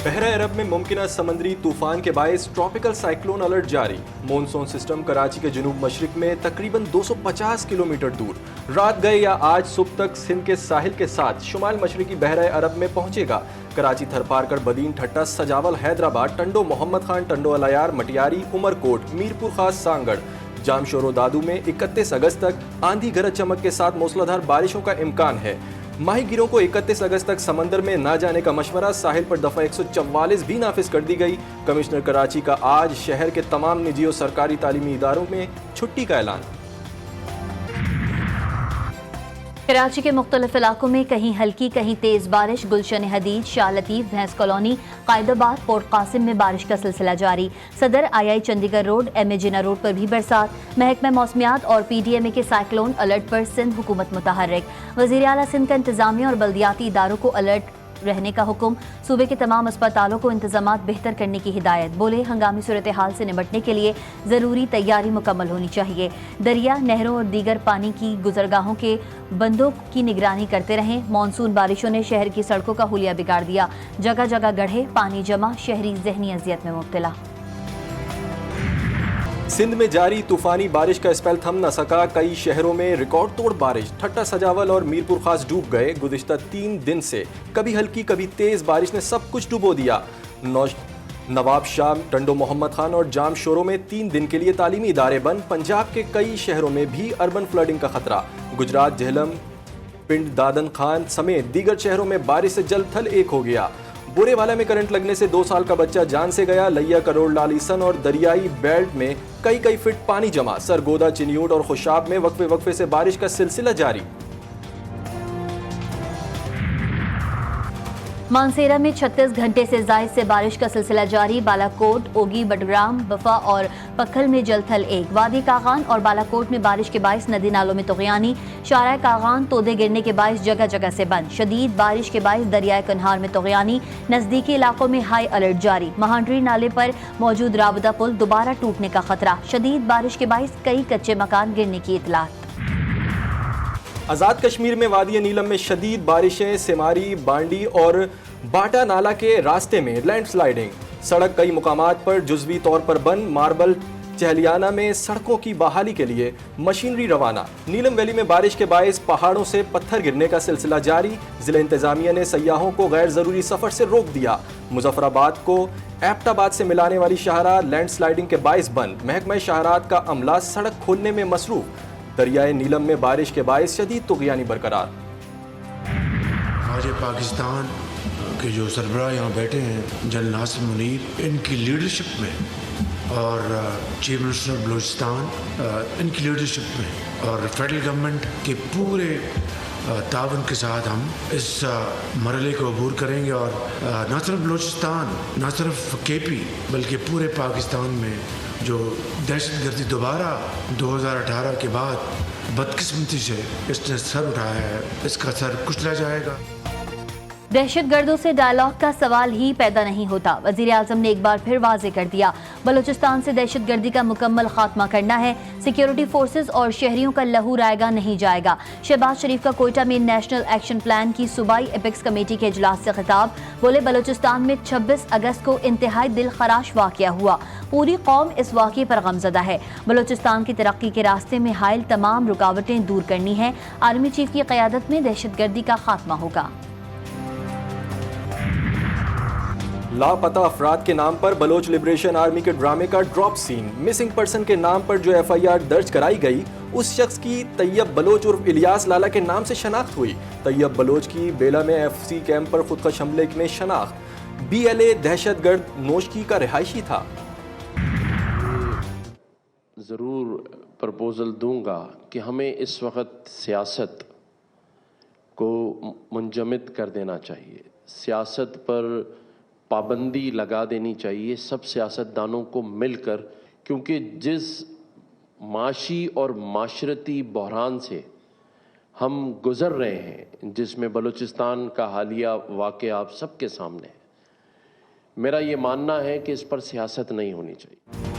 بحرہ عرب میں ممکنہ سمندری طوفان کے باعث ٹراپیکل سائیکلون الرٹ جاری۔ مونسون سسٹم کراچی کے جنوب مشرق میں تقریباً 250 کلومیٹر دور رات گئے یا آج صبح تک سندھ کے ساحل کے ساتھ شمال مشرقی بحرہ عرب میں پہنچے گا۔ کراچی، تھرپارکر، بدین، ٹھٹا، سجاول، حیدرآباد، ٹنڈو محمد خان، ٹنڈو الیار، مٹیاری، عمر کوٹ، میرپور خاص، سانگڑ، جام شور و دادو میں 31 اگست تک آندھی گرج چمک کے ساتھ موسلادھار بارشوں کا امکان ہے۔ ماہی گیروں کو 31 اگست تک سمندر میں نہ جانے کا مشورہ، ساحل پر دفعہ 144 بھی نافذ کر دی گئی۔ کمشنر کراچی کا آج شہر کے تمام نجی و سرکاری تعلیمی اداروں میں چھٹی کا اعلان۔ کراچی کے مختلف علاقوں میں کہیں ہلکی کہیں تیز بارش، گلشن حدید، شاہ لطیف، بھینس کالونی، قائد آباد، پورٹ قاسم میں بارش کا سلسلہ جاری۔ صدر آئی چنڈی گڑھ روڈ، ایم اے جناح روڈ پر بھی برسات۔ محکمہ موسمیات اور پی ڈی ایم اے کے سائیکلون الرٹ پر سندھ حکومت متحرک۔ وزیر اعلیٰ سندھ کا انتظامیہ اور بلدیاتی اداروں کو الرٹ رہنے کا حکم، صوبے کے تمام اسپتالوں کو انتظامات بہتر کرنے کی ہدایت۔ بولے ہنگامی صورتحال سے نمٹنے کے لیے ضروری تیاری مکمل ہونی چاہیے۔ دریا، نہروں اور دیگر پانی کی گزرگاہوں کے بندوں کی نگرانی کرتے رہیں۔ مانسون بارشوں نے شہر کی سڑکوں کا حلیہ بگاڑ دیا، جگہ جگہ گڑھے، پانی جمع، شہری ذہنی اذیت میں مبتلا۔ سندھ میں جاری طوفانی بارش کا اسپیل تھم نہ سکا، کئی شہروں میں ریکارڈ توڑ بارش، ٹھٹا، سجاول اور میرپور خاص ڈوب گئے۔ گزشتہ 3 دن سے کبھی ہلکی کبھی تیز بارش نے سب کچھ ڈبو دیا۔ نواب شاہ، ٹنڈو محمد خان اور جام شوروں میں 3 دن کے لیے تعلیمی ادارے بند۔ پنجاب کے کئی شہروں میں بھی اربن فلڈنگ کا خطرہ۔ گجرات، جہلم، پنڈ دادن خان سمیت دیگر شہروں میں بارش سے جل تھل ایک ہو گیا۔ بورے والا میں کرنٹ لگنے سے 2 سال کا بچہ جان سے گیا۔ لیا، کروڑ، لالیسن اور دریائی بیلٹ میں کئی فٹ پانی جمع۔ سرگودا، چنیوٹ اور خوشاب میں وقفے سے بارش کا سلسلہ جاری۔ مانسیرا میں 36 گھنٹے سے زائد سے بارش کا سلسلہ جاری۔ بالا کوٹ، اوگی، بٹگرام، بفا اور پکھل میں جل تھل ایک۔ وادی کاغان اور بالا کوٹ میں بارش کے باعث ندی نالوں میں طغیانی۔ شارع کاغان تودے گرنے کے باعث جگہ جگہ سے بند۔ شدید بارش کے باعث دریائے کنہار میں طغیانی۔ نزدیکی علاقوں میں ہائی الرٹ جاری۔ مہانڈری نالے پر موجود رابطہ پل دوبارہ ٹوٹنے کا خطرہ۔ شدید بارش کے باعث کئی کچے مکان گرنے کی اطلاعات۔ آزاد کشمیر میں وادی نیلم میں شدید بارشیں، سیماری، بانڈی اور باٹا نالا کے راستے میں لینڈ سلائیڈنگ۔ سڑک کئی مقامات پر جزوی طور پر بند۔ ماربل چہلیانہ میں سڑکوں کی بحالی کے لیے مشینری روانہ۔ نیلم ویلی میں بارش کے باعث پہاڑوں سے پتھر گرنے کا سلسلہ جاری۔ ضلع انتظامیہ نے سیاحوں کو غیر ضروری سفر سے روک دیا۔ مظفر آباد کو ایبٹ آباد سے ملانے والی شاہراہ لینڈ سلائیڈنگ کے باعث بند۔ محکمہ شاہراہات کا عملہ سڑک کھولنے میں مصروف۔ دریائے نیلم میں بارش کے باعث شدید طغیانی برقرار۔ خارج پاکستان کے جو سربراہ یہاں بیٹھے ہیں، جنرل ناصر منیر، ان کی لیڈرشپ میں اور چیف منسٹر بلوچستان ان کی لیڈرشپ میں اور فیڈرل گورنمنٹ کے پورے تعاون کے ساتھ ہم اس مرحلے کو عبور کریں گے، اور نہ صرف بلوچستان، نہ صرف کے پی، بلکہ پورے پاکستان میں جو دہشت گردی دوبارہ 2018 کے بعد بدقسمتی سے اس نے سر اٹھایا ہے، اس کا سر کچلا جائے گا۔ دہشت گردوں سے ڈائیلاگ کا سوال ہی پیدا نہیں ہوتا۔ وزیر اعظم نے ایک بار پھر واضح کر دیا، بلوچستان سے دہشت گردی کا مکمل خاتمہ کرنا ہے۔ سیکیورٹی فورسز اور شہریوں کا لہو رائے گا نہیں جائے گا۔ شہباز شریف کا کوئٹہ میں نیشنل ایکشن پلان کی صوبائی اپیکس کمیٹی کے اجلاس سے خطاب۔ بولے بلوچستان میں 26 اگست کو انتہائی دل خراش واقعہ ہوا، پوری قوم اس واقعے پر غمزدہ ہے۔ بلوچستان کی ترقی کے راستے میں حائل تمام رکاوٹیں دور کرنی ہیں۔ آرمی چیف کی قیادت میں دہشت گردی کا خاتمہ ہوگا۔ لاپتہ افراد کے نام پر بلوچ لبریشن آرمی کے ڈرامے کا ڈراپ سین۔ مسنگ پرسن کے نام پر جو ایف آئی آر درج کرائی گئی، اس شخص کی طیب بلوچ عرف الیاس لالا کے نام سے شناخت ہوئی۔ طیب بلوچ کی بیلا میں ایف سی کیمپ پر خودکش حملے میں شناخت۔ بی ایل اے دہشت گرد نوشکی کا رہائشی تھا۔ ضرور پرپوزل دوں گا کہ ہمیں اس وقت سیاست کو منجمد کر دینا چاہیے، سیاست پر پابندی لگا دینی چاہیے سب سیاستدانوں کو مل کر، کیونکہ جس معاشی اور معاشرتی بحران سے ہم گزر رہے ہیں، جس میں بلوچستان کا حالیہ واقعہ آپ سب کے سامنے ہے، میرا یہ ماننا ہے کہ اس پر سیاست نہیں ہونی چاہیے۔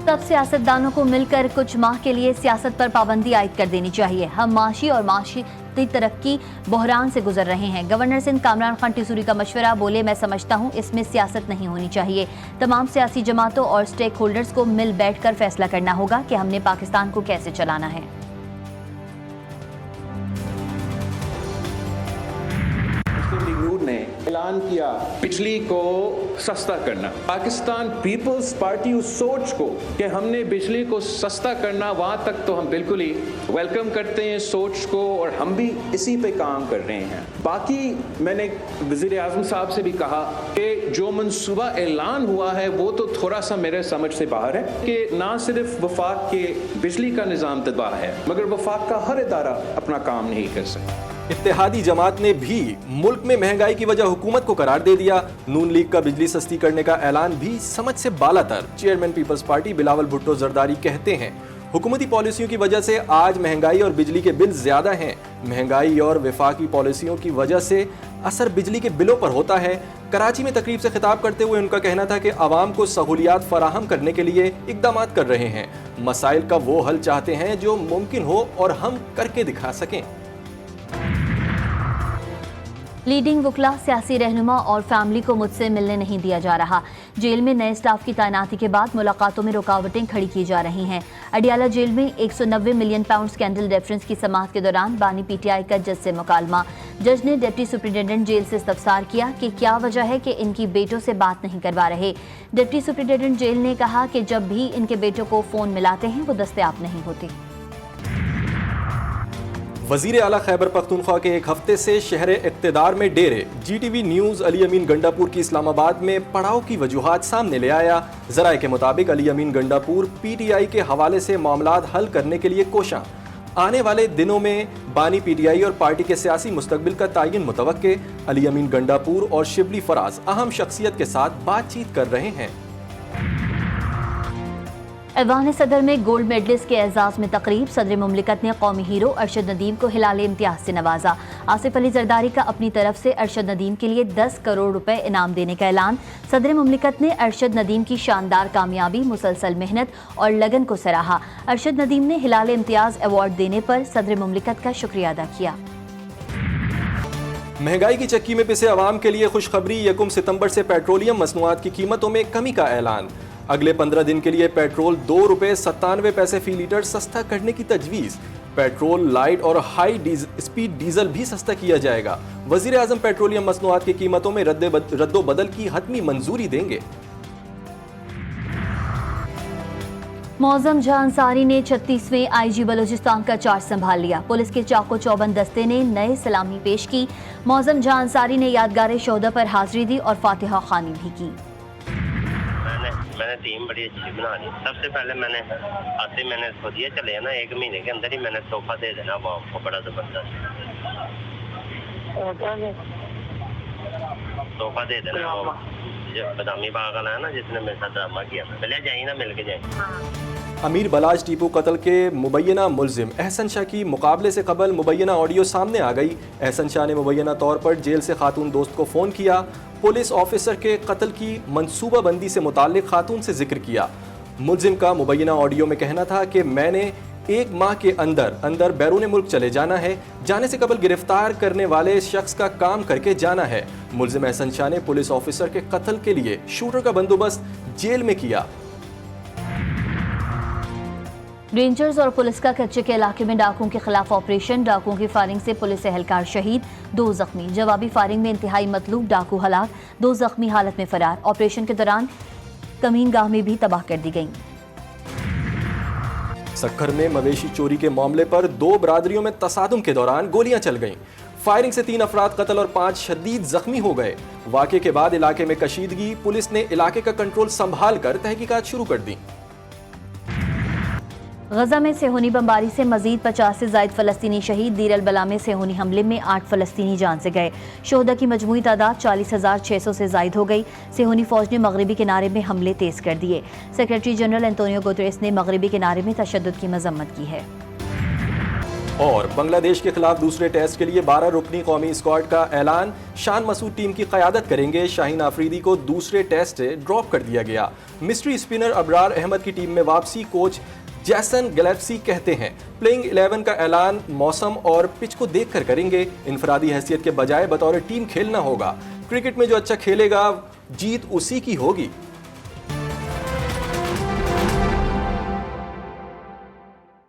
سب سیاستدانوں کو مل کر کچھ ماہ کے لیے سیاست پر پابندی عائد کر دینی چاہیے۔ ہم معاشی اور वक्ती तरक्की बहरान से गुजर रहे हैं। गवर्नर सिंध कामरान खान टिसूरी का मशवरा, बोले मैं समझता हूँ इसमें सियासत नहीं होनी चाहिए। तमाम सियासी जमातों और स्टेक होल्डर्स को मिल बैठकर फैसला करना होगा कि हमने पाकिस्तान को कैसे चलाना है। ने ऐलान किया बिजली को सस्ता करना। पाकिस्तान पीपल्स पार्टी उस सोच को कि हमने बिजली को सस्ता करना, वहां तक तो हम बिल्कुल ही वेलकम करते हैं सोच को, और हम भी इसी पे काम कर रहे हैं। बाकी मैंने वज़ीर आज़म साहब से भी कहा कि जो मंसूबा ऐलान हुआ है वो तो थोड़ा सा मेरे समझ से बाहर है कि ना सिर्फ वफाक के बिजली का निज़ाम तबाह है, मगर वफाक का हर इदारा अपना काम नहीं कर सकता। इत्तेहादी जमात ने भी मुल्क में महंगाई की वजह हुकूमत को करार दे दिया। नून लीग का बिजली सस्ती करने का ऐलान भी समझ से बालातर। Chairman Peoples Party Bilawal Bhutto Zardari कहते हैं, हुकूमती पॉलिसियों की वजह से आज महंगाई और बिजली के बिल ज्यादा हैं। महंगाई और वफाकी पॉलिसियों की वजह से असर बिजली के बिलों पर होता है। कराची में तकरीब से खिताब करते हुए उनका कहना था कि आवाम को सहूलियात फराहम करने के लिए इक़दामात कर रहे हैं। मसाइल का वो हल चाहते हैं जो मुमकिन हो और हम करके दिखा सकें। लीडिंग वकला, सियासी रहनुमा और फैमिली को मुझसे मिलने नहीं दिया जा रहा। जेल में नए स्टाफ की तैनाती के बाद मुलाकातों में रुकावटें खड़ी की जा रही हैं। अडियाला जेल में 190 मिलियन पाउंड स्कैंडल रेफरेंस की समाअत के दौरान बानी पीटीआई का जज से मुकालमा। जज ने डिप्टी सुपरिटेंडेंट जेल से इस्तफसार किया कि क्या वजह है कि इनकी बेटों से बात नहीं करवा रहे। डिप्टी सुपरिटेंडेंट जेल ने कहा कि जब भी इनके बेटों को फ़ोन मिलाते हैं वो दस्तयाब नहीं होते। वज़ीर आला खैबर पख्तूनख्वा के एक हफ्ते से शहर इक़्तिदार में डेरे। जीटीवी न्यूज़ अली अमीन गंडापुर की इस्लामाबाद में पड़ाव की वजूहात सामने ले आया। ज़राए के मुताबिक अली अमीन गंडापुर पीटीआई के हवाले से मामलात हल करने के लिए कोशां। आने वाले दिनों में बानी पीटीआई और पार्टी के सियासी मुस्तकबिल का तयन मुतवक्के। अली अमीन गंडापुर और शिबली फराज अहम शख्सियत के साथ बातचीत कर रहे हैं। ऐवान सदर में गोल्ड मेडलिस्ट के एजाज में तकरीब। सदर मुमलिकत ने कौमी हीरो अरशद नदीम को हिलाल इम्तियाज से नवाजा। आसिफ अली जरदारी का अपनी तरफ से अरशद नदीम के लिए 10 करोड़ रुपए इनाम देने का ऐलान। सदर मुमलिकत ने अरशद नदीम की शानदार कामयाबी, मुसलसल मेहनत और लगन को सराहा। अरशद नदीम ने हिलाल इम्तियाज अवार्ड देने पर सदर मुमलिकत का शुक्रिया अदा किया। महंगाई की चक्की में पिसे अवाम के लिए खुशखबरी। 1 सितंबर से पेट्रोलियम मसनूआत की कीमतों में कमी का ऐलान। अगले 15 दिन के लिए पेट्रोल 2 रुपये 97 पैसे फी लीटर सस्ता करने की तजवीज़। पेट्रोल, लाइट और हाई स्पीड डीजल भी सस्ता किया जाएगा। वज़ीर आज़म पेट्रोलियम मसनूआत की कीमतों में रद्दो बदल की हतमी मंजूरी देंगे। मौज़म जहां अंसारी ने 36वें आईजी बलूचिस्तान का चार्ज संभाल लिया। पुलिस के चाको चौबंद दस्ते ने नए सलामी पेश की। मौज़म जहां अंसारी ने यादगार शोहदा पर हाजिरी दी और फातिहा खानी भी की। मैंने टीम बड़ी अच्छी बना ली। सबसे पहले मैंने सोचा चले ना 1 महीने के अंदर ही मैंने तोहफा दे देना अवाम को, बड़ा जबरदस्त तोहफा दे देना अवाम। बदामी बाग वाला है ना जिसने मेरे साथ ड्रामा किया, पहले जाइए ना मिल के जाए। अमीर बलाज टीपू कत्ल के मुबैना मुलजिम एहसन शाह की मुकाबले से कबल मुबैना ऑडियो सामने आ गई। एहसन शाह ने मुबैना तौर पर जेल से खातून दोस्त को फ़ोन किया। पुलिस ऑफिसर के कत्ल की मंसूबा बंदी से मुताल्लिक खातून से जिक्र किया। मुलजिम का मुबैना ऑडियो में कहना था कि मैंने 1 माह के अंदर बैरून मुल्क चले जाना है। जाने से कबल गिरफ्तार करने वाले शख्स का काम करके जाना है। मुलजिम एहसन शाह ने पुलिस ऑफिसर के कत्ल के लिए शूटर का बंदोबस्त जेल में किया। रेंजर्स और पुलिस का कच्चे के इलाके में डाकुओं के खिलाफ ऑपरेशन। डाकुओं की फायरिंग से पुलिस एहलकार शहीद, 2 जख्मी। जवाबी फायरिंग में इंतहाई मतलूब डाकू हलाक, 2 जख्मी हालत में फरार। ऑपरेशन के दौरान कमीन गाह में भी तबाह कर दी गई। सक्खर में मवेशी चोरी के मामले पर 2 बरादरियों में तसादुम के दौरान गोलियां चल गईं। फायरिंग से 3 अफराद कत्ल और 5 शदीद जख्मी हो गए। वाक़े के बाद इलाके में कशीदगी। पुलिस ने इलाके का कंट्रोल संभाल कर तहकीकात शुरू कर दी। गजा में सेहूनी बमबारी से मजीद 50 से ज़ायद फ़लस्तीनी शहीद। दीर अल बला में सेहूनी हमले में 8 फ़लस्तीनी जान से गए। शोहदा की मजमूई तादाद 40,600 से ज़ायद हो गई। सेहूनी फ़ौज ने मगरबी किनारे में हमले तेज़ कर दिए। सेक्रेटरी जनरल एंटोनियो गुतेरेस ने मगरबी किनारे में तशद्दुद की मजम्मत की है। और बांग्लादेश के खिलाफ दूसरे टेस्ट के लिए 12 रुकनी कौमी स्क्वाड का ऐलान। शान मसूद टीम की क़यादत करेंगे। शाहीन आफरीदी को दूसरे टेस्ट से ड्रॉप कर दिया गया। मिस्ट्री स्पिनर अबरार अहमद की टीम में वापसी। कोच जैसन गैलेप्सी कहते हैं, प्लेइंग 11 का ऐलान मौसम और पिच को देखकर करेंगे। इनफरादी हैसियत के बजाय बतौर टीम खेलना होगा। क्रिकेट में जो अच्छा खेलेगा जीत उसी की होगी।